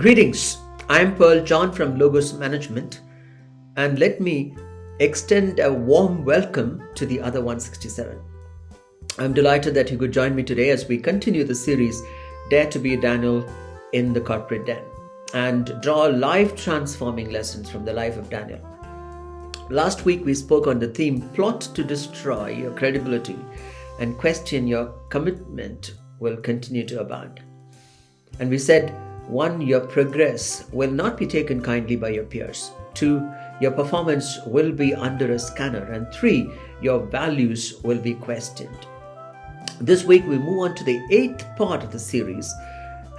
Greetings, I am Pearl John from Logos Management, and let me extend a warm welcome to the other 167. I'm delighted that you could join me today as we continue the series Dare to be Daniel in the Corporate Den and draw life transforming lessons from the life of Daniel. Last week we spoke on the theme Plot to destroy your credibility and question your commitment will continue to abound. And we said, 1. Your progress will not be taken kindly by your peers. 2. Your performance will be under a scanner. And 3. Your values will be questioned. This week we move on to the 8th part of the series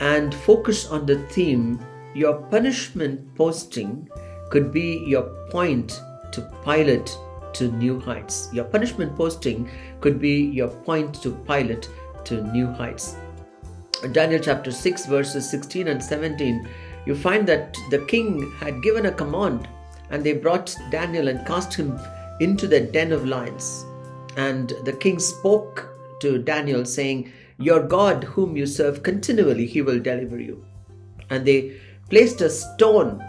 and focus on the theme, your punishment posting could be your point to pilot to new heights. Your punishment posting could be your point to pilot to new heights. In Daniel chapter 6 verses 16 and 17, you find that the king had given a command and they brought Daniel and cast him into the den of lions. And the king spoke to Daniel saying, your God whom you serve continually, he will deliver you. And they placed a stone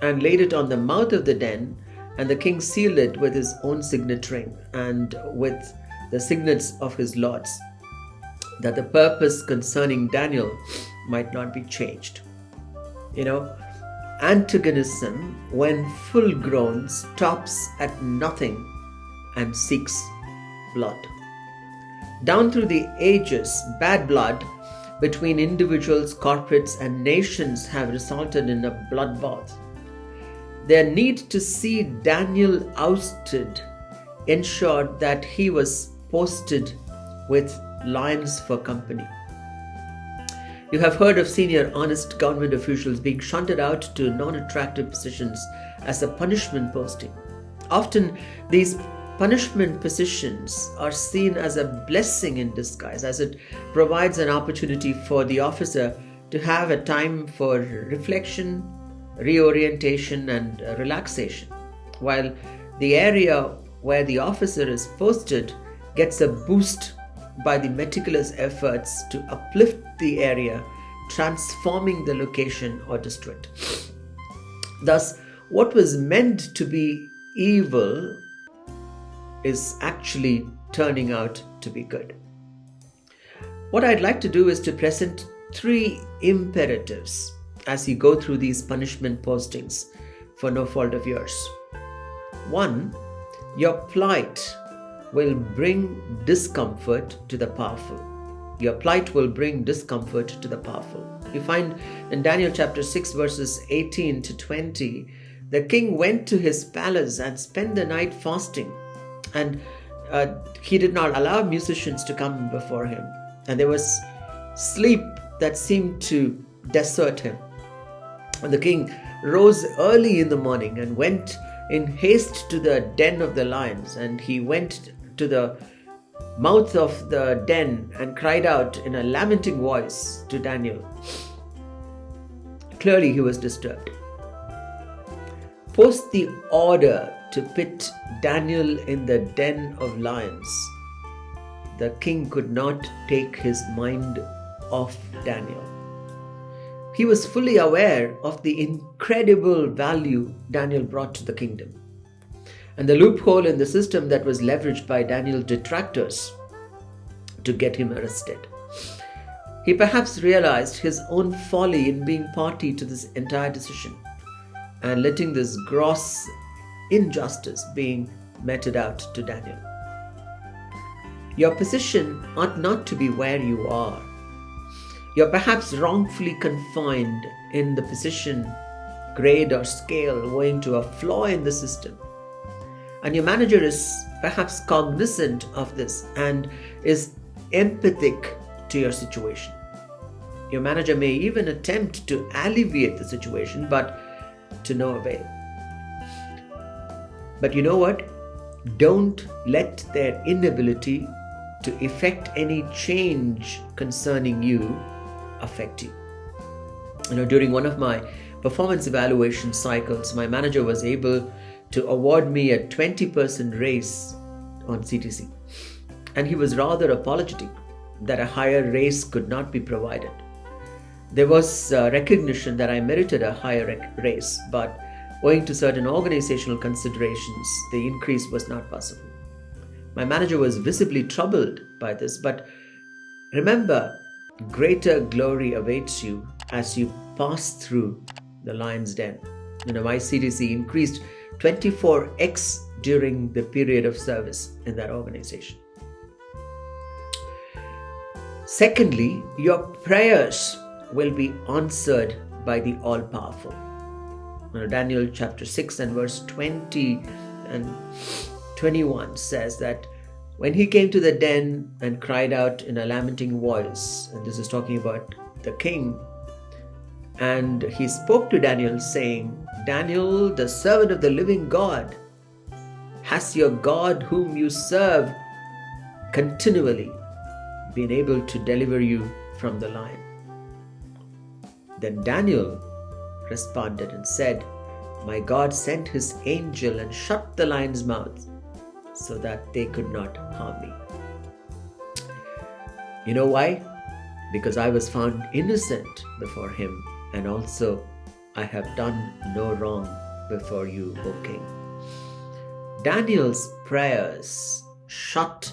and laid it on the mouth of the den, and the king sealed it with his own signet ring and with the signets of his lords, that the purpose concerning Daniel might not be changed. Antagonism, when full grown, stops at nothing and seeks blood. Down through the ages, bad blood between individuals, corporates, and nations have resulted in a bloodbath. Their need to see Daniel ousted ensured that he was posted with lions for company. You have heard of senior honest government officials being shunted out to non-attractive positions as a punishment posting. Often these punishment positions are seen as a blessing in disguise, as it provides an opportunity for the officer to have a time for reflection, reorientation, and relaxation, while the area where the officer is posted gets a boost by the meticulous efforts to uplift the area, transforming the location or district. Thus, what was meant to be evil is actually turning out to be good. What I'd like to do is to present 3 imperatives as you go through these punishment postings for no fault of yours. 1. Your plight will bring discomfort to the powerful. Your plight will bring discomfort to the powerful. You find in Daniel chapter 6 verses 18 to 20, the king went to his palace and spent the night fasting, and he did not allow musicians to come before him, and there was sleep that seemed to desert him. And the king rose early in the morning and went in haste to the den of the lions, and he went to the mouth of the den and cried out in a lamenting voice to Daniel. Clearly he was disturbed. Post the order to put Daniel in the den of lions. The king could not take his mind off Daniel. He was fully aware of the incredible value Daniel brought to the kingdom, and the loophole in the system that was leveraged by Daniel's detractors to get him arrested. He perhaps realized his own folly in being party to this entire decision and letting this gross injustice being meted out to Daniel. Your position ought not to be where you are. You're perhaps wrongfully confined in the position, grade, or scale owing to a flaw in the system. And your manager is perhaps cognizant of this and is empathic to your situation. Your manager may even attempt to alleviate the situation, but to no avail. But you know what? Don't let their inability to effect any change concerning you affect you. During one of my performance evaluation cycles, my manager was able to award me a 20% raise on CTC. And he was rather apologetic that a higher raise could not be provided. There was recognition that I merited a higher raise, but owing to certain organizational considerations, the increase was not possible. My manager was visibly troubled by this, but remember, greater glory awaits you as you pass through the lion's den. My CTC increased 24x during the period of service in that organization. Secondly, your prayers will be answered by the all-powerful. Daniel chapter 6 and verse 20 and 21 says that when he came to the den and cried out in a lamenting voice, and this is talking about the king, and he spoke to Daniel saying, Daniel, the servant of the living God, has your God whom you serve continually been able to deliver you from the lion? Then Daniel responded and said, my God sent his angel and shut the lion's mouth so that they could not harm me. You know why? Because I was found innocent before him, and also I have done no wrong before you, O king. Daniel's prayers shut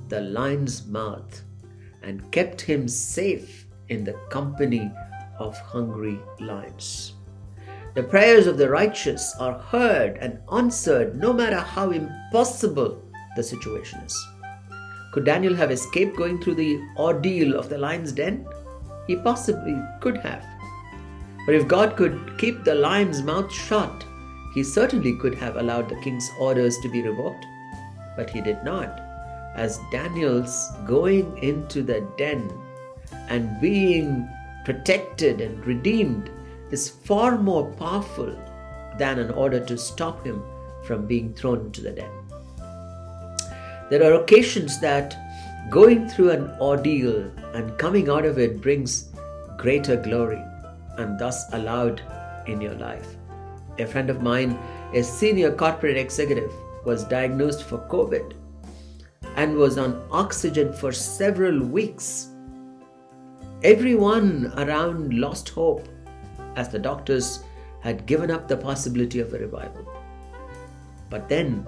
the lion's mouth and kept him safe in the company of hungry lions. The prayers of the righteous are heard and answered no matter how impossible the situation is. Could Daniel have escaped going through the ordeal of the lion's den? He possibly could have. But if God could keep the lion's mouth shut, he certainly could have allowed the king's orders to be revoked. But he did not, as Daniel's going into the den and being protected and redeemed is far more powerful than an order to stop him from being thrown into the den. There are occasions that going through an ordeal and coming out of it brings greater glory and thus allowed in your life. A friend of mine, a senior corporate executive, was diagnosed for COVID and was on oxygen for several weeks. Everyone around lost hope as the doctors had given up the possibility of a revival. But then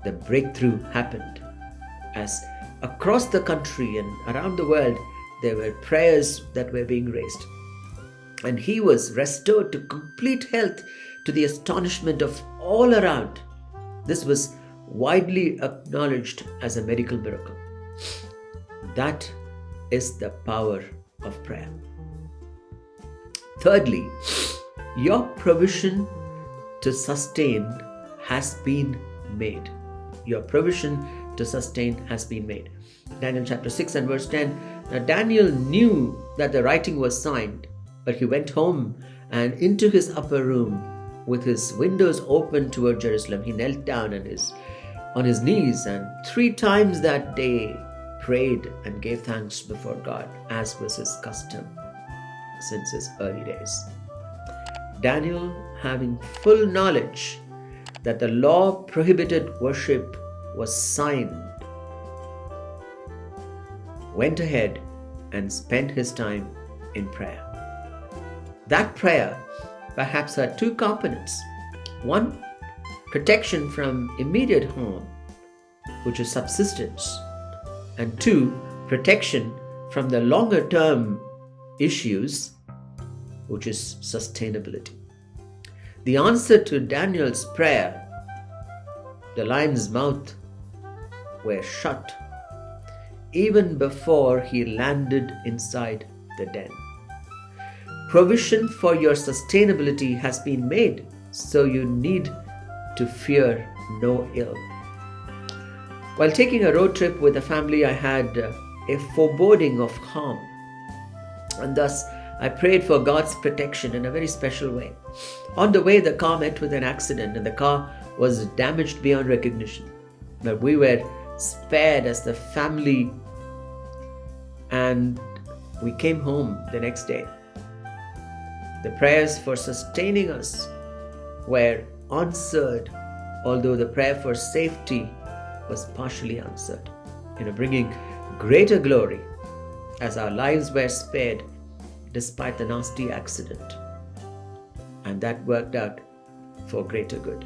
the breakthrough happened, as across the country and around the world there were prayers that were being raised, and he was restored to complete health to the astonishment of all around. This was widely acknowledged as a medical miracle. That is the power of prayer. Thirdly, your provision to sustain has been made. Your provision to sustain has been made. Daniel chapter 6 and verse 10. Now Daniel knew that the writing was signed, but he went home and into his upper room with his windows open toward Jerusalem. He knelt down on his knees, and 3 times that day prayed and gave thanks before God, as was his custom since his early days. Daniel, having full knowledge that the law prohibited worship was signed, went ahead and spent his time in prayer. That prayer perhaps had 2 components. 1, protection from immediate harm, which is subsistence, and 2, protection from the longer term issues, which is sustainability. The answer to Daniel's prayer, the lion's mouth were shut even before he landed inside the den. Provision for your sustainability has been made, so you need to fear no ill. While taking a road trip with the family, I had a foreboding of harm, and thus I prayed for God's protection in a very special way. On the way, the car met with an accident and the car was damaged beyond recognition. But we were spared as the family, and we came home the next day. The prayers for sustaining us were answered, although the prayer for safety was partially answered, bringing greater glory as our lives were spared despite the nasty accident. And that worked out for greater good.